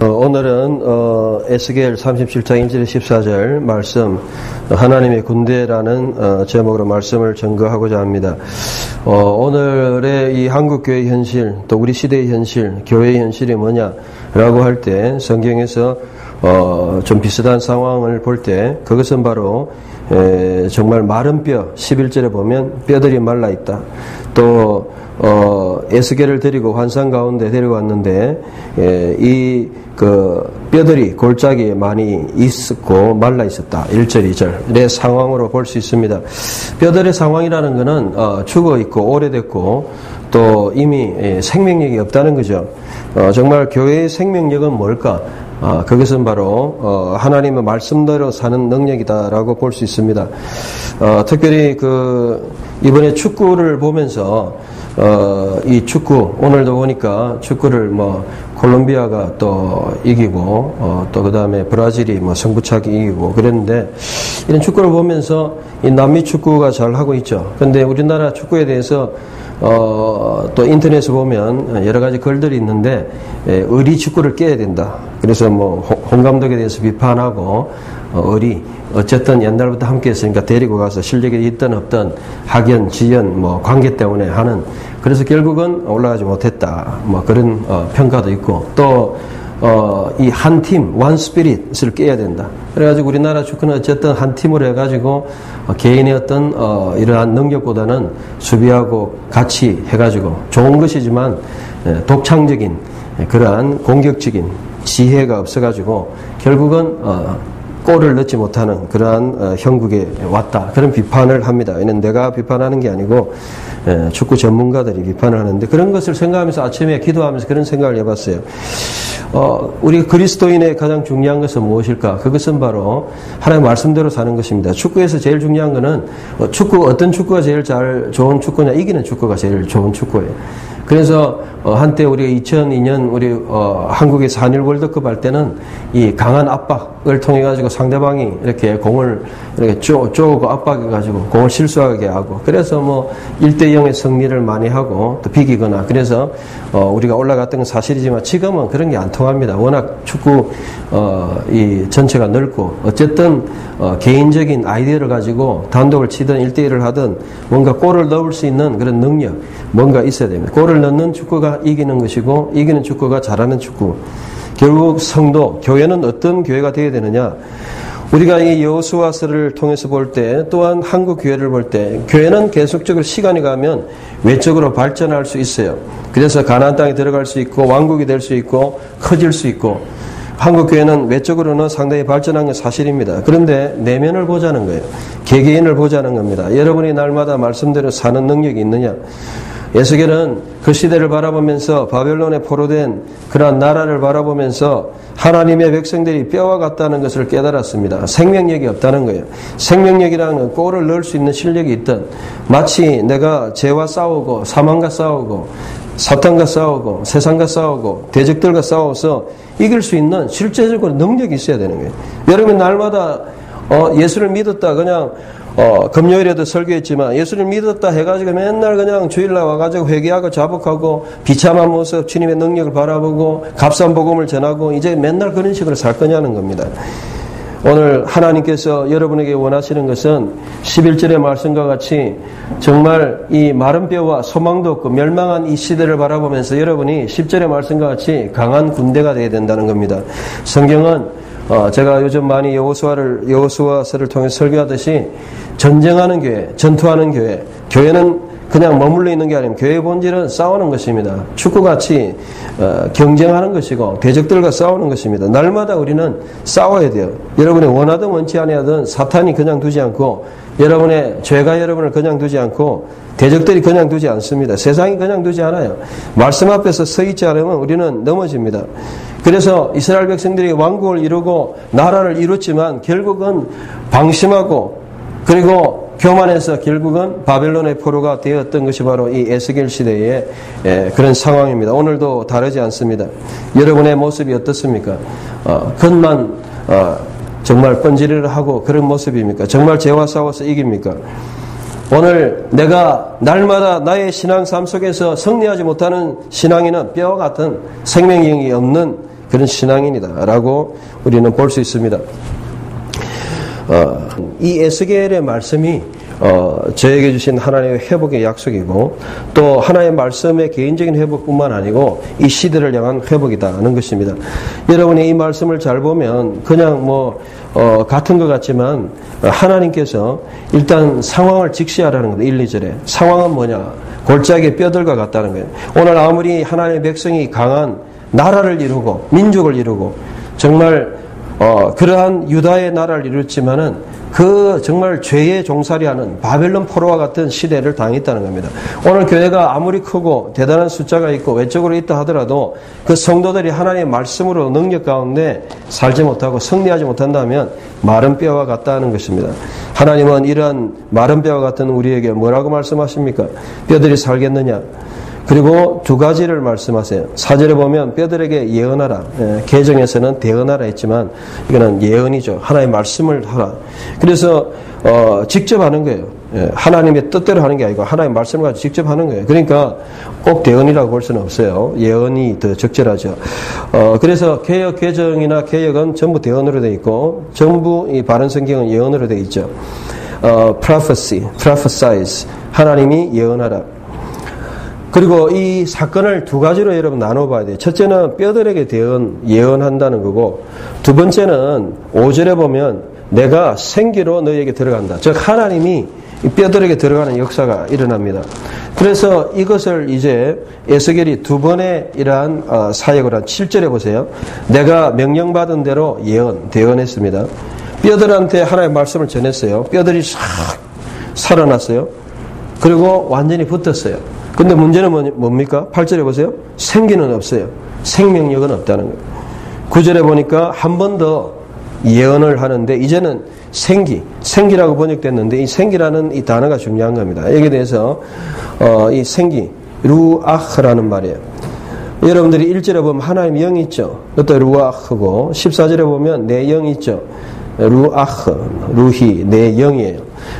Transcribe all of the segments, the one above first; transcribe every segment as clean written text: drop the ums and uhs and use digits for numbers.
오늘은 에스겔 37장 1절 14절 말씀, 하나님의 군대라는 제목으로 말씀을 전거하고자 합니다. 오늘의 이 한국교회 현실, 또 우리 시대의 현실, 교회의 현실이 뭐냐라고 할 때 성경에서 좀 비슷한 상황을 볼 때 그것은 바로 정말 마른 뼈, 11절에 보면 뼈들이 말라 있다. 또 에스겔을 데리고 환상 가운데 데려왔는데 이 뼈들이 골짜기에 많이 있었고 말라 있었다. 1절 2절의 상황으로 볼 수 있습니다. 뼈들의 상황이라는 것은 죽어 있고 오래됐고 또 이미 생명력이 없다는 거죠. 정말 교회의 생명력은 뭘까? 그것은 바로 하나님의 말씀대로 사는 능력이다라고 볼 수 있습니다. 특별히 이번에 축구를 보면서 이 축구 오늘도 보니까 축구를 콜롬비아가 또 이기고 또 그다음에 브라질이 승부차기 이기고 그랬는데 이런 축구를 보면서 이 남미 축구가 잘 하고 있죠. 근데 우리나라 축구에 대해서 또 인터넷에 보면 여러 가지 글들이 있는데 의리 축구를 깨야 된다. 그래서 홍 감독에 대해서 비판하고 의리 어쨌든 옛날부터 함께 했으니까 데리고 가서 실력이 있든 없든 학연, 지연, 관계 때문에 하는 그래서 결국은 올라가지 못했다. 그런 평가도 있고 또 이 한 팀, 원 스피릿을 깨야 된다. 그래가지고 우리나라 축구는 어쨌든 한 팀으로 해가지고 개인의 어떤 이러한 능력보다는 수비하고 같이 해가지고 좋은 것이지만 독창적인 그러한 공격적인 지혜가 없어가지고 결국은 골을 넣지 못하는 그러한 형국에 왔다. 그런 비판을 합니다. 이는 내가 비판하는 게 아니고 축구 전문가들이 비판을 하는데 그런 것을 생각하면서 아침에 기도하면서 그런 생각을 해봤어요. 우리 그리스도인의 가장 중요한 것은 무엇일까? 그것은 바로 하나님의 말씀대로 사는 것입니다. 축구에서 제일 중요한 것은 어떤 축구가 제일 좋은 축구냐? 이기는 축구가 제일 좋은 축구예요. 그래서 한때 우리가 2002년 우리 한국에서 한일 월드컵 할 때는 이 강한 압박을 통해 가지고 상대방이 이렇게 공을 이렇게 쪼고 압박해 가지고 공을 실수하게 하고 그래서 1대0의 승리를 많이 하고 또 비기거나 그래서 우리가 올라갔던 건 사실이지만 지금은 그런 게 안 통합니다. 워낙 축구 이 전체가 넓고 어쨌든 개인적인 아이디어를 가지고 단독을 치든 1대1을 하든 뭔가 골을 넣을 수 있는 그런 능력 뭔가 있어야 됩니다. 골을 넣는 축구가 이기는 것이고 이기는 축구가 잘하는 축구. 결국 성도, 교회는 어떤 교회가 되어야 되느냐? 우리가 이 여호수아서를 통해서 볼 때 또한 한국 교회를 볼 때 교회는 계속적으로 시간이 가면 외적으로 발전할 수 있어요. 그래서 가나안 땅에 들어갈 수 있고 왕국이 될 수 있고 커질 수 있고 한국 교회는 외적으로는 상당히 발전한 건 사실입니다. 그런데 내면을 보자는 거예요. 개개인을 보자는 겁니다. 여러분이 날마다 말씀대로 사는 능력이 있느냐? 에스겔은 그 시대를 바라보면서 바벨론에 포로된 그러한 나라를 바라보면서 하나님의 백성들이 뼈와 같다는 것을 깨달았습니다. 생명력이 없다는 거예요. 생명력이라는 건 골을 넣을 수 있는 실력이 있든 마치 내가 죄와 싸우고 사망과 싸우고 사탄과 싸우고 세상과 싸우고 대적들과 싸워서 이길 수 있는 실제적으로 능력이 있어야 되는 거예요. 여러분 날마다 예수를 믿었다 그냥 금요일에도 설교했지만 예수를 믿었다 해가지고 맨날 그냥 주일날 와가지고 회개하고 자복하고 비참한 모습 주님의 능력을 바라보고 값싼 복음을 전하고 이제 맨날 그런 식으로 살 거냐는 겁니다. 오늘 하나님께서 여러분에게 원하시는 것은 11절의 말씀과 같이 정말 이 마른 뼈와 소망도 없고 멸망한 이 시대를 바라보면서 여러분이 10절의 말씀과 같이 강한 군대가 되어야 된다는 겁니다. 성경은 제가 요즘 많이 여호수아서를 통해 설교하듯이 전쟁하는 교회, 전투하는 교회, 교회는 그냥 머물러 있는 게 아니면 교회의 본질은 싸우는 것입니다. 축구같이 경쟁하는 것이고 대적들과 싸우는 것입니다. 날마다 우리는 싸워야 돼요. 여러분이 원하든 원치 아니하든 사탄이 그냥 두지 않고 여러분의 죄가 여러분을 그냥 두지 않고 대적들이 그냥 두지 않습니다. 세상이 그냥 두지 않아요. 말씀 앞에서 서 있지 않으면 우리는 넘어집니다. 그래서 이스라엘 백성들이 왕국을 이루고 나라를 이뤘지만 결국은 방심하고 그리고 교만해서 결국은 바벨론의 포로가 되었던 것이 바로 이 에스겔 시대의 그런 상황입니다. 오늘도 다르지 않습니다. 여러분의 모습이 어떻습니까? 겉만 정말 뻔질을 하고 그런 모습입니까? 정말 죄와 싸워서 이깁니까? 오늘 내가 날마다 나의 신앙 삶 속에서 승리하지 못하는 신앙인은 뼈와 같은 생명력이 없는 그런 신앙인이다라고 우리는 볼 수 있습니다. 이 에스겔의 말씀이 저에게 주신 하나님의 회복의 약속이고 또 하나님의 말씀의 개인적인 회복뿐만 아니고 이 시대를 향한 회복이다는 것입니다. 여러분이 이 말씀을 잘 보면 그냥 같은 것 같지만 하나님께서 일단 상황을 직시하라는 겁니다. 1, 2절에. 상황은 뭐냐? 골짜기 뼈들과 같다는 거예요. 오늘 아무리 하나님의 백성이 강한 나라를 이루고 민족을 이루고 정말 그러한 유다의 나라를 이뤘지만은 그 정말 죄의 종살이하는 바벨론 포로와 같은 시대를 당했다는 겁니다. 오늘 교회가 아무리 크고 대단한 숫자가 있고 외적으로 있다 하더라도 그 성도들이 하나님의 말씀으로 능력 가운데 살지 못하고 승리하지 못한다면 마른 뼈와 같다는 것입니다. 하나님은 이러한 마른 뼈와 같은 우리에게 뭐라고 말씀하십니까? 뼈들이 살겠느냐? 그리고 두 가지를 말씀하세요. 4절에 보면 뼈들에게 예언하라. 개정에서는 대언하라 했지만 이거는 예언이죠. 하나님의 말씀을 하라. 그래서 직접 하는 거예요. 하나님의 뜻대로 하는 게 아니고 하나님의 말씀을 가지고 직접 하는 거예요. 그러니까 꼭 대언이라고 볼 수는 없어요. 예언이 더 적절하죠. 그래서 개역, 개정이나 개역은 전부 대언으로 되어 있고 전부 이 바른 성경은 예언으로 되어 있죠. prophecy, prophesize. 하나님이 예언하라. 그리고 이 사건을 두 가지로 여러분 나눠봐야 돼요. 첫째는 뼈들에게 예언한다는 거고 두 번째는 5절에 보면 내가 생기로 너희에게 들어간다. 즉 하나님이 뼈들에게 들어가는 역사가 일어납니다. 그래서 이것을 이제 에스겔이 두 번의 이러한 사역을 한 7절에 보세요. 내가 명령받은 대로 대언했습니다. 뼈들한테 하나님의 말씀을 전했어요. 뼈들이 싹 살아났어요. 그리고 완전히 붙었어요. 근데 문제는 뭡니까? 8절에 보세요. 생기는 없어요. 생명력은 없다는 거예요. 9절에 보니까 한 번 더 예언을 하는데 이제는 생기라고 번역됐는데 이 생기라는 이 단어가 중요한 겁니다. 여기에 대해서 이 생기, 루아흐라는 말이에요. 여러분들이 1절에 보면 하나님 영이 있죠. 그것도 루아흐고 14절에 보면 내 영이 있죠. 루아흐, 루히, 내 영이에요.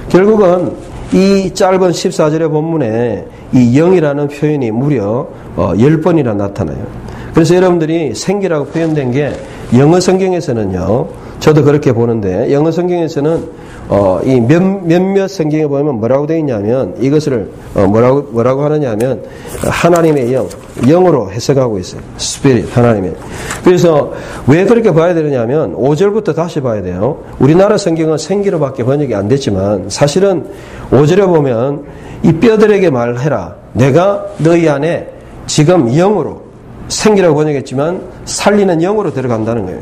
결국은 이 짧은 14절의 본문에 이 영이라는 표현이 무려 10번이나 나타나요. 그래서 여러분들이 생기라고 표현된 게 영어 성경에서는요, 저도 그렇게 보는데 영어 성경에서는 이 몇몇 성경에 보면 뭐라고 되어 있냐면 이것을 뭐라고 하느냐면 하나님의 영으로 해석하고 있어요. 스피릿, 하나님의. 그래서 왜 그렇게 봐야 되느냐면 5절부터 다시 봐야 돼요. 우리나라 성경은 생기로밖에 번역이 안 됐지만 사실은 5절에 보면 이 뼈들에게 말해라. 내가 너희 안에 지금 영으로, 생기라고 번역했지만 살리는 영으로 들어간다는 거예요.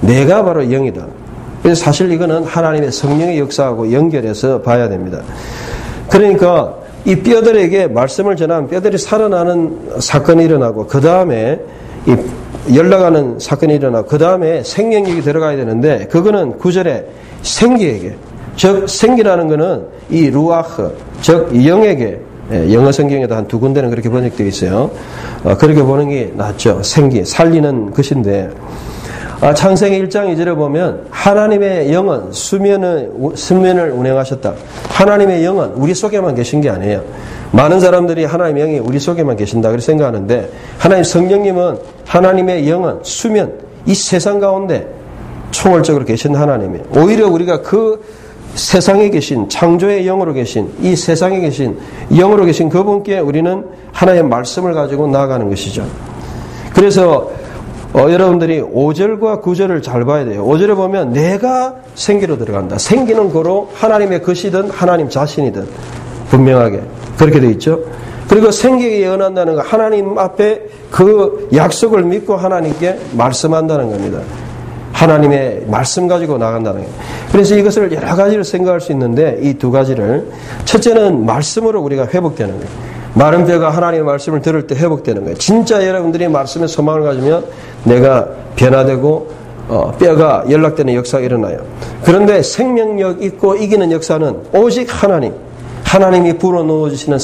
내가 바로 영이다. 그래서 사실 이거는 하나님의 성령의 역사하고 연결해서 봐야 됩니다. 그러니까 이 뼈들에게 말씀을 전하면 뼈들이 살아나는 사건이 일어나고 그 다음에 연락하는 사건이 일어나고 그 다음에 생명력이 들어가야 되는데 그거는 9절에 생기에게, 즉 생기라는 거는 이 루아흐, 즉 영에게, 영어 성경에도 한 두 군데는 그렇게 번역되어 있어요. 그렇게 보는 게 낫죠. 생기, 살리는 것인데 창세기 1장 2절에 보면 하나님의 영은 수면을 운행하셨다. 하나님의 영은 우리 속에만 계신 게 아니에요. 많은 사람들이 하나님의 영이 우리 속에만 계신다 그렇게 생각하는데 하나님 성령님은 하나님의 영은 수면, 이 세상 가운데 총괄적으로 계신 하나님이에요. 오히려 우리가 그 세상에 계신, 창조의 영으로 계신, 이 세상에 계신 영으로 계신 그분께 우리는 하나님의 말씀을 가지고 나아가는 것이죠. 그래서 여러분들이 5절과 9절을 잘 봐야 돼요. 5절에 보면 내가 생기로 들어간다. 생기는 고로 하나님의 것이든 하나님 자신이든 분명하게 그렇게 되어 있죠. 그리고 생기에 예언한다는 거, 하나님 앞에 그 약속을 믿고 하나님께 말씀한다는 겁니다. 하나님의 말씀 가지고 나간다는 거예요. 그래서 이것을 여러 가지를 생각할 수 있는데 이 두 가지를, 첫째는 말씀으로 우리가 회복되는 거예요. 마른 뼈가 하나님의 말씀을 들을 때 회복되는 거예요. 진짜 여러분들이 말씀에 소망을 가지면 내가 변화되고 뼈가 연락되는 역사가 일어나요. 그런데 생명력 있고 이기는 역사는 오직 하나님이 불어넣어주시는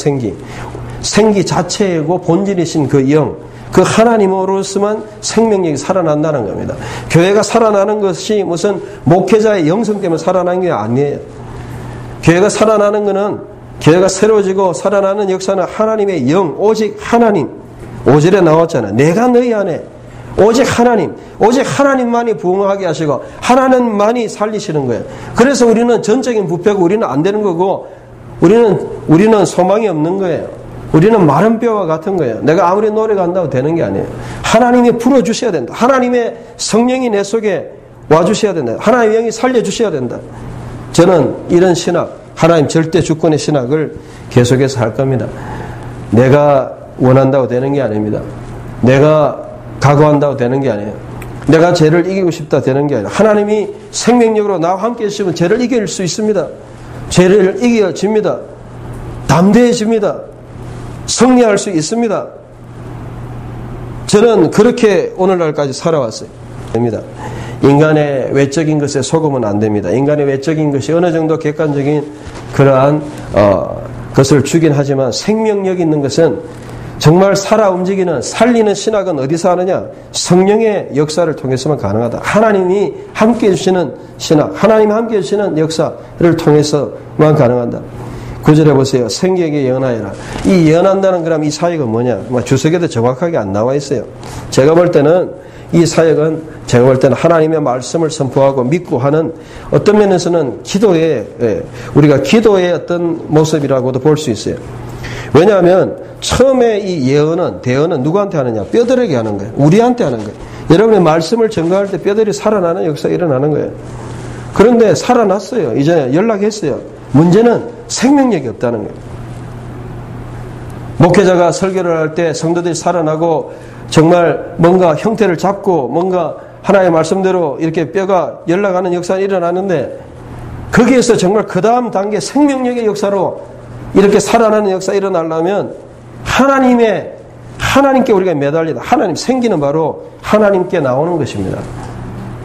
생기 자체이고 본질이신 그 영, 그 하나님으로서만 생명력이 살아난다는 겁니다. 교회가 살아나는 것이 무슨 목회자의 영성 때문에 살아나는 게 아니에요. 교회가 살아나는 것은, 교회가 새로워지고 살아나는 역사는 하나님의 영, 오직 하나님. 5절에 나왔잖아요. 내가 너희 안에 오직 하나님만이 부흥하게 하시고 하나님만이 살리시는 거예요. 그래서 우리는 전적인 부패고 우리는 안 되는 거고 우리는 소망이 없는 거예요. 우리는 마른 뼈와 같은 거예요. 내가 아무리 노력한다고 되는 게 아니에요. 하나님이 풀어주셔야 된다. 하나님의 성령이 내 속에 와주셔야 된다. 하나님의 영이 살려주셔야 된다. 저는 이런 신학, 하나님 절대 주권의 신학을 계속해서 할 겁니다. 내가 원한다고 되는 게 아닙니다. 내가 각오한다고 되는 게 아니에요. 내가 죄를 이기고 싶다 되는 게 아니라 하나님이 생명력으로 나와 함께 해주시면 죄를 이길 수 있습니다. 죄를 이겨집니다. 담대해집니다. 승리할 수 있습니다. 저는 그렇게 오늘날까지 살아왔어요. 됩니다. 인간의 외적인 것에 속으면 안 됩니다. 인간의 외적인 것이 어느 정도 객관적인 그러한 것을 주긴 하지만 생명력 있는 것은 정말 살아 움직이는 살리는 신학은 어디서 하느냐? 성령의 역사를 통해서만 가능하다. 하나님이 함께해 주시는 신학, 하나님이 함께해 주시는 역사를 통해서만 가능하다. 9절에 보세요. 생기에게 예언하여라. 이 예언한다는 그럼 이 사역은 뭐냐? 주석에도 정확하게 안 나와 있어요. 제가 볼 때는 이 사역은 하나님의 말씀을 선포하고 믿고 하는 어떤 면에서는 우리가 기도의 어떤 모습이라고도 볼 수 있어요. 왜냐하면 처음에 이 대언은 누구한테 하느냐? 뼈들에게 하는 거예요. 우리한테 하는 거예요. 여러분의 말씀을 전가할 때 뼈들이 살아나는 역사가 일어나는 거예요. 그런데 살아났어요. 이제 연락했어요. 문제는 생명력이 없다는 거예요. 목회자가 설교를 할 때 성도들이 살아나고 정말 뭔가 형태를 잡고 뭔가 하나의 말씀대로 이렇게 뼈가 연락하는 역사가 일어나는데 거기에서 정말 그 다음 단계 생명력의 역사로 이렇게 살아나는 역사가 일어나려면 하나님께 우리가 매달리다. 하나님 생기는 바로 하나님께 나오는 것입니다.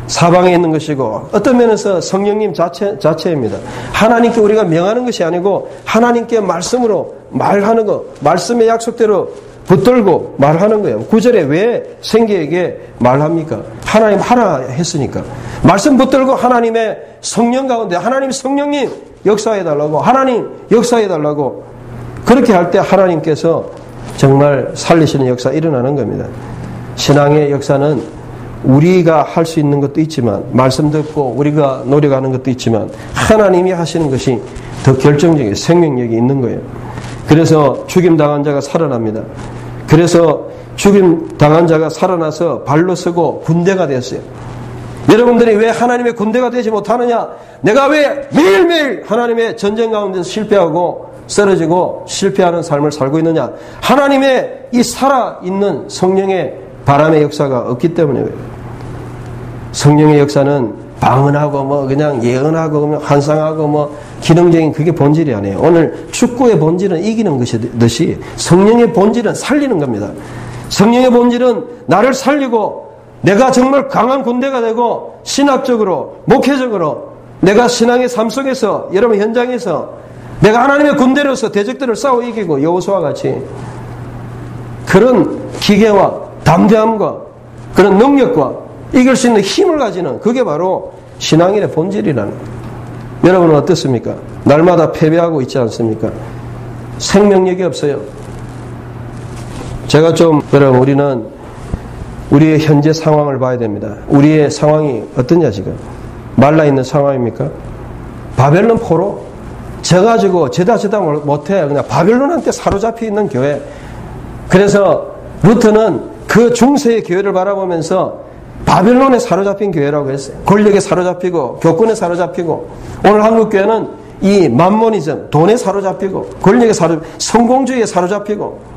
사방에 있는 것이고 어떤 면에서 성령님 자체입니다. 하나님께 우리가 명하는 것이 아니고 하나님께 말씀으로 말하는 것, 말씀의 약속대로 붙들고 말하는 거예요. 9절에 왜 생기에게 말합니까? 하나님 하라 했으니까. 말씀 붙들고 하나님의 성령 가운데 하나님 성령님 역사해달라고, 하나님 역사해달라고 그렇게 할 때 하나님께서 정말 살리시는 역사가 일어나는 겁니다. 신앙의 역사는 우리가 할 수 있는 것도 있지만 말씀 듣고 우리가 노력하는 것도 있지만 하나님이 하시는 것이 더 결정적인 생명력이 있는 거예요. 그래서 죽임당한 자가 살아납니다. 그래서 죽임당한 자가 살아나서 발로 서고 군대가 됐어요. 여러분들이 왜 하나님의 군대가 되지 못하느냐? 내가 왜 매일매일 하나님의 전쟁 가운데서 실패하고 쓰러지고 실패하는 삶을 살고 있느냐? 하나님의 이 살아있는 성령의 바람의 역사가 없기 때문에 성령의 역사는 방언하고 그냥 예언하고 환상하고 기능적인 그게 본질이 아니에요. 오늘 축구의 본질은 이기는 것이듯이 성령의 본질은 살리는 겁니다. 성령의 본질은 나를 살리고 내가 정말 강한 군대가 되고 신학적으로 목회적으로 내가 신앙의 삶 속에서 여러분 현장에서 내가 하나님의 군대로서 대적들을 싸워 이기고 여호수아와 같이 그런 기계와 담대함과 그런 능력과 이길 수 있는 힘을 가지는 그게 바로 신앙인의 본질이라는 거예요. 여러분은 어떻습니까? 날마다 패배하고 있지 않습니까? 생명력이 없어요. 여러분 우리는 우리의 현재 상황을 봐야 됩니다. 우리의 상황이 어떠냐 지금? 말라있는 상황입니까? 바벨론 포로 져가지고 제다 못해. 그냥 바벨론한테 사로잡혀 있는 교회. 그래서 루터는 그 중세의 교회를 바라보면서 바벨론에 사로잡힌 교회라고 했어요. 권력에 사로잡히고 교권에 사로잡히고 오늘 한국교회는 이 만모니즘, 돈에 사로잡히고 권력에 사로잡히고 성공주의에 사로잡히고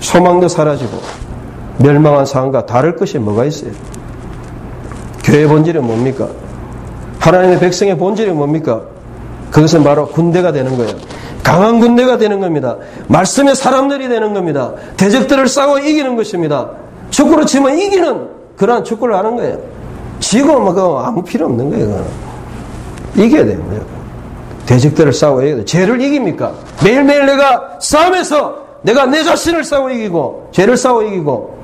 소망도 사라지고 멸망한 상황과 다를 것이 뭐가 있어요? 교회의 본질은 뭡니까? 하나님의 백성의 본질이 뭡니까? 그것은 바로 군대가 되는 거예요. 강한 군대가 되는 겁니다. 말씀의 사람들이 되는 겁니다. 대적들을 싸워 이기는 것입니다. 축구로 치면 이기는 그러한 축구를 하는 거예요. 지고 아무 필요 없는 거예요. 이겨야 돼요. 대적들을 싸워 이겨야 돼요. 죄를 이깁니까? 매일매일 내가 싸움에서 내가 내 자신을 싸워 이기고 죄를 싸워 이기고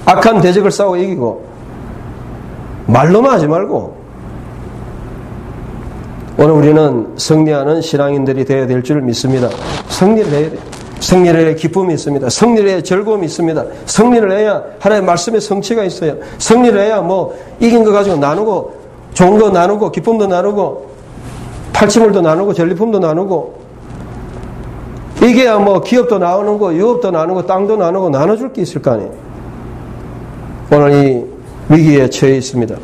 악한 대적을 싸워 이기고 말로만 하지 말고 오늘 우리는 승리하는 신앙인들이 되어야 될 줄 믿습니다. 승리를 해야 돼요. 승리를 기쁨이 있습니다. 승리를 즐거움이 있습니다. 승리를 해야 하나님의 말씀의 성취가 있어요. 승리를 해야 뭐 이긴 거 가지고 나누고 좋은 거 나누고 기쁨도 나누고 팔찌물도 나누고 전리품도 나누고 이게야 뭐 기업도 나누는 거 유업도 나누고 땅도 나누고 나눠줄 게 있을 거 아니에요. 오늘 이 위기에 처해 있습니다.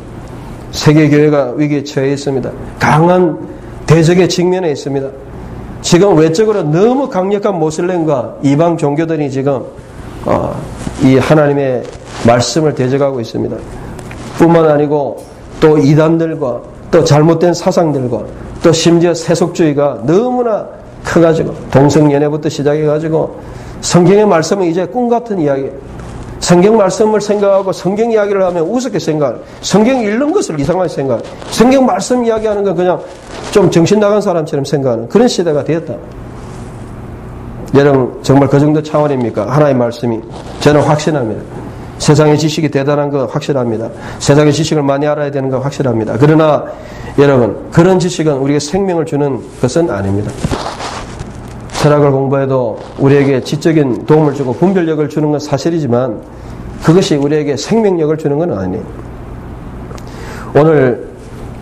세계교회가 위기에 처해 있습니다. 강한 대적의 직면에 있습니다. 지금 외적으로 너무 강력한 모슬렘과 이방 종교들이 지금 이 하나님의 말씀을 대적하고 있습니다. 뿐만 아니고 또 이단들과 또 잘못된 사상들과 또 심지어 세속주의가 너무나 커가지고 동성연애부터 시작해가지고 성경의 말씀은 이제 꿈같은 이야기예요. 성경 말씀을 생각하고 성경 이야기를 하면 우습게 생각해요. 성경 읽는 것을 이상하게 생각해요. 성경 말씀 이야기하는 건 그냥 좀 정신 나간 사람처럼 생각하는 그런 시대가 되었다. 여러분 정말 그 정도 차원입니까? 하나님의 말씀이 저는 확신합니다. 세상의 지식이 대단한 거 확실합니다. 세상의 지식을 많이 알아야 되는 거 확실합니다. 그러나 여러분 그런 지식은 우리에게 생명을 주는 것은 아닙니다. 철학을 공부해도 우리에게 지적인 도움을 주고 분별력을 주는 건 사실이지만 그것이 우리에게 생명력을 주는 건 아니에요. 오늘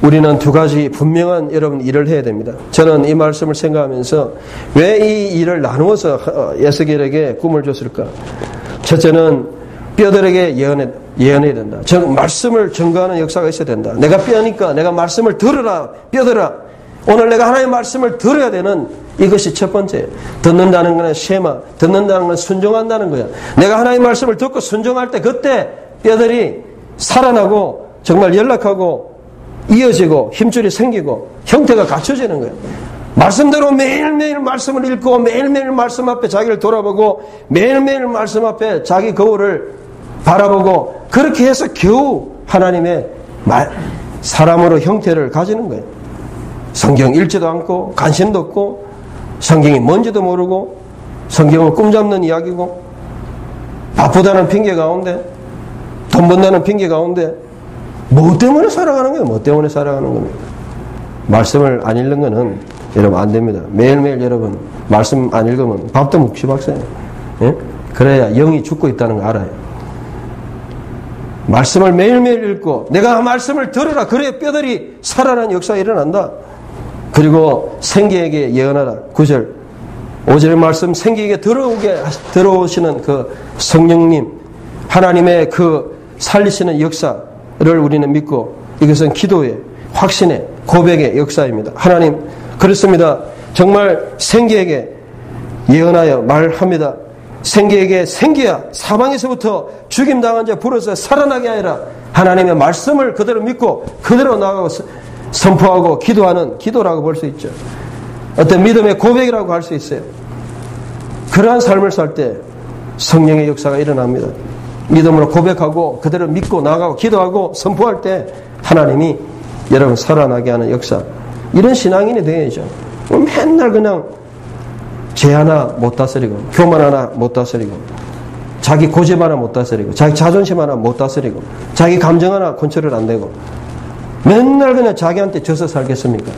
우리는 두 가지 분명한 여러분 일을 해야 됩니다. 저는 이 말씀을 생각하면서 왜 이 일을 나누어서 에스겔에게 꿈을 줬을까? 첫째는 뼈들에게 예언해야 된다. 말씀을 증거하는 역사가 있어야 된다. 내가 뼈니까 내가 말씀을 들으라. 뼈들아. 오늘 내가 하나님의 말씀을 들어야 되는 이것이 첫 번째. 듣는다는 것은 쉐마. 듣는다는 것은 순종한다는 거야. 내가 하나님의 말씀을 듣고 순종할 때 그때 뼈들이 살아나고 정말 연락하고 이어지고 힘줄이 생기고 형태가 갖춰지는 거예요. 말씀대로 매일매일 말씀을 읽고 매일매일 말씀 앞에 자기를 돌아보고 매일매일 말씀 앞에 자기 거울을 바라보고 그렇게 해서 겨우 하나님의 사람으로 형태를 가지는 거예요. 성경 읽지도 않고 관심도 없고 성경이 뭔지도 모르고 성경은 꿈잡는 이야기고 바쁘다는 핑계 가운데 돈 번다는 핑계 가운데 뭐 때문에 살아가는 거예요? 뭐 때문에 살아가는 겁니까? 말씀을 안 읽는 거는 여러분 안 됩니다. 매일매일 여러분 말씀 안 읽으면 밥도 묵시 박사예요. 예? 그래야 영이 죽고 있다는 거 알아요. 말씀을 매일매일 읽고 내가 말씀을 들으라. 그래야 뼈들이 살아나는 역사가 일어난다. 그리고 생기에게 예언하라. 9절 5절의 말씀 생기에게 들어오시는 그 성령님 하나님의 그 살리시는 역사를 우리는 믿고 이것은 기도의 확신의 고백의 역사입니다. 하나님 그렇습니다. 정말 생기에게 예언하여 말합니다. 생기에게 생기야 사방에서부터 죽임당한 자 불어서 살아나게 하여라. 하나님의 말씀을 그대로 믿고 그대로 나가고 선포하고 기도하는 기도라고 볼 수 있죠. 어떤 믿음의 고백이라고 할 수 있어요. 그러한 삶을 살 때 성령의 역사가 일어납니다. 믿음으로 고백하고 그대로 믿고 나가고 기도하고 선포할 때 하나님이 여러분 살아나게 하는 역사. 이런 신앙인이 되어야죠. 맨날 그냥 죄 하나 못 다스리고 교만 하나 못 다스리고 자기 고집 하나 못 다스리고 자기 자존심 하나 못 다스리고 자기 감정 하나 컨트롤 안 되고 맨날 그냥 자기한테 져서 살겠습니까?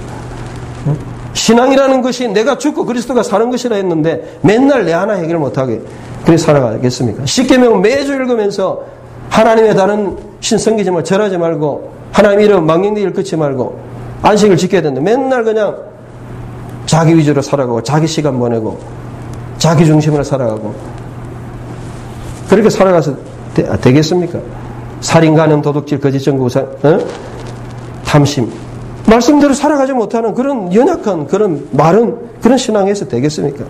신앙이라는 것이 내가 죽고 그리스도가 사는 것이라 했는데 맨날 내 하나 해결 못하게 그렇게 살아가겠습니까? 십계명 매주 읽으면서 하나님의 다른 신 섬기지 말고 절하지 말고 하나님 이름 망령되 일컫지 말고 안식을 지켜야 된다. 맨날 그냥 자기 위주로 살아가고 자기 시간 보내고 자기 중심으로 살아가고 그렇게 살아가서 되겠습니까? 살인, 간음, 도둑질, 거짓 증거, 우상, 탐심 말씀대로 살아가지 못하는 그런 연약한 그런 마른 그런 신앙에서 되겠습니까?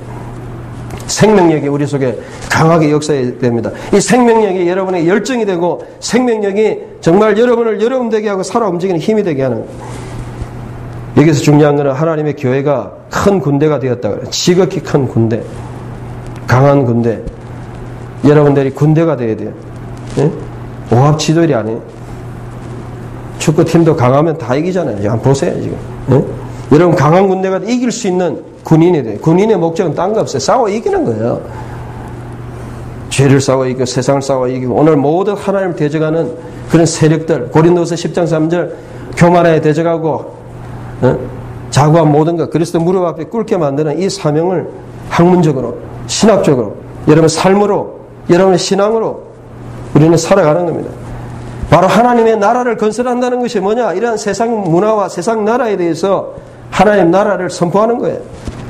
생명력이 우리 속에 강하게 역사해야 됩니다. 이 생명력이 여러분의 열정이 되고 생명력이 정말 여러분을 여러분 되게 하고 살아 움직이는 힘이 되게 하는 여기서 중요한 것은 하나님의 교회가 큰 군대가 되었다 그래요. 지극히 큰 군대 강한 군대 여러분들이 군대가 되어야 돼요. 예? 오합지졸이 아니에요. 축구팀도 강하면 다 이기잖아요. 한번 보세요 지금. 예? 여러분 강한 군대가 이길 수 있는 군인이 돼요. 군인의 목적은 딴 거 없어요. 싸워 이기는 거예요. 죄를 싸워 이기고 세상을 싸워 이기고 오늘 모든 하나님을 대적하는 그런 세력들 고린도서 10장 3절 교만에 대적하고 자구한 모든 것 그리스도 무릎 앞에 꿇게 만드는 이 사명을 학문적으로 신학적으로, 여러분의 삶으로, 여러분의 신앙으로 우리는 살아가는 겁니다. 바로 하나님의 나라를 건설한다는 것이 뭐냐? 이러한 세상 문화와 세상 나라에 대해서 하나님 나라를 선포하는 거예요.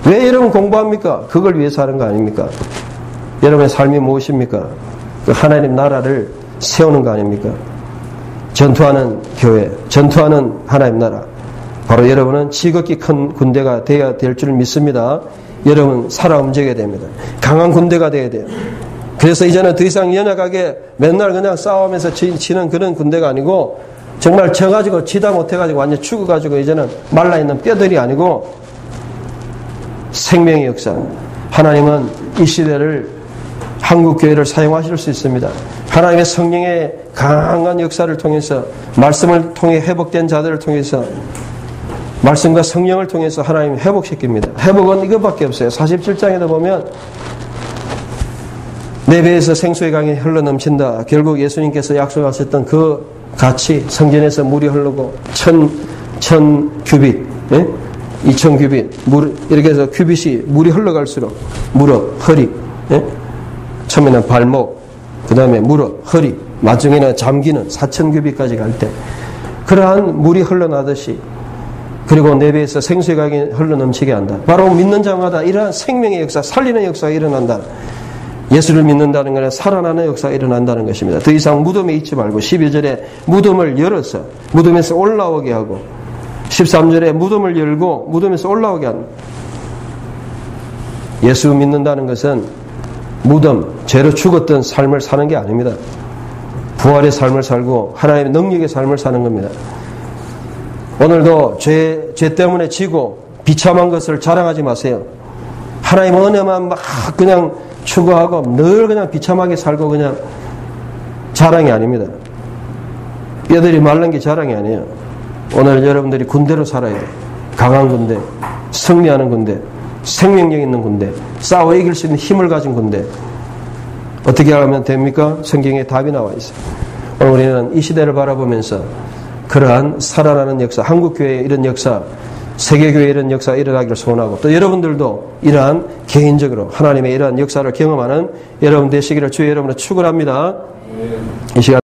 왜 여러분 공부합니까? 그걸 위해서 하는 거 아닙니까? 여러분의 삶이 무엇입니까? 그 하나님 나라를 세우는 거 아닙니까? 전투하는 교회, 전투하는 하나님 나라. 바로 여러분은 지극히 큰 군대가 되어야 될 줄 믿습니다. 여러분 살아 움직여야 됩니다. 강한 군대가 되어야 돼요. 그래서 이제는 더 이상 연약하게 맨날 그냥 싸우면서 치는 그런 군대가 아니고 정말 져가지고 치다 못해가지고 완전 죽어가지고 이제는 말라있는 뼈들이 아니고 생명의 역사. 하나님은 이 시대를 한국교회를 사용하실 수 있습니다. 하나님의 성령의 강한 역사를 통해서 말씀을 통해 회복된 자들을 통해서 말씀과 성령을 통해서 하나님이 회복시킵니다. 회복은 이것밖에 없어요. 47장에도 보면 내 배에서 생수의 강이 흘러넘친다. 결국 예수님께서 약속하셨던 그 같이 성전에서 물이 흐르고 1000 규빗, 2000 규빗, 이렇게 해서 규빗이 물이 흘러갈수록 무릎, 허리, 처음에는 발목, 그 다음에 무릎, 허리, 나중에는 잠기는 4000 규빗까지 갈 때 그러한 물이 흘러나듯이 그리고 내 배에서 생수의 강이 흘러넘치게 한다. 바로 믿는 자마다 이러한 생명의 역사, 살리는 역사가 일어난다. 예수를 믿는다는 것은 살아나는 역사가 일어난다는 것입니다. 더 이상 무덤에 있지 말고 12절에 무덤을 열어서 무덤에서 올라오게 하고 13절에 무덤을 열고 무덤에서 올라오게 한다. 예수 믿는다는 것은 무덤, 죄로 죽었던 삶을 사는 게 아닙니다. 부활의 삶을 살고 하나님의 능력의 삶을 사는 겁니다. 오늘도 죄 때문에 지고 비참한 것을 자랑하지 마세요. 하나님의 은혜만 막 그냥 추구하고 늘 그냥 비참하게 살고 그냥 자랑이 아닙니다. 뼈들이 말른 게 자랑이 아니에요. 오늘 여러분들이 군대로 살아야 돼요. 강한 군대, 승리하는 군대, 생명력 있는 군대, 싸워 이길 수 있는 힘을 가진 군대. 어떻게 하면 됩니까? 성경에 답이 나와 있어요. 오늘 우리는 이 시대를 바라보면서 그러한 살아나는 역사, 한국교회의 이런 역사, 세계교회의 이런 역사가 일어나기를 소원하고 또 여러분들도 이러한 개인적으로 하나님의 이러한 역사를 경험하는 여러분 되시기를 주의 여러분을 축원합니다. 이 시간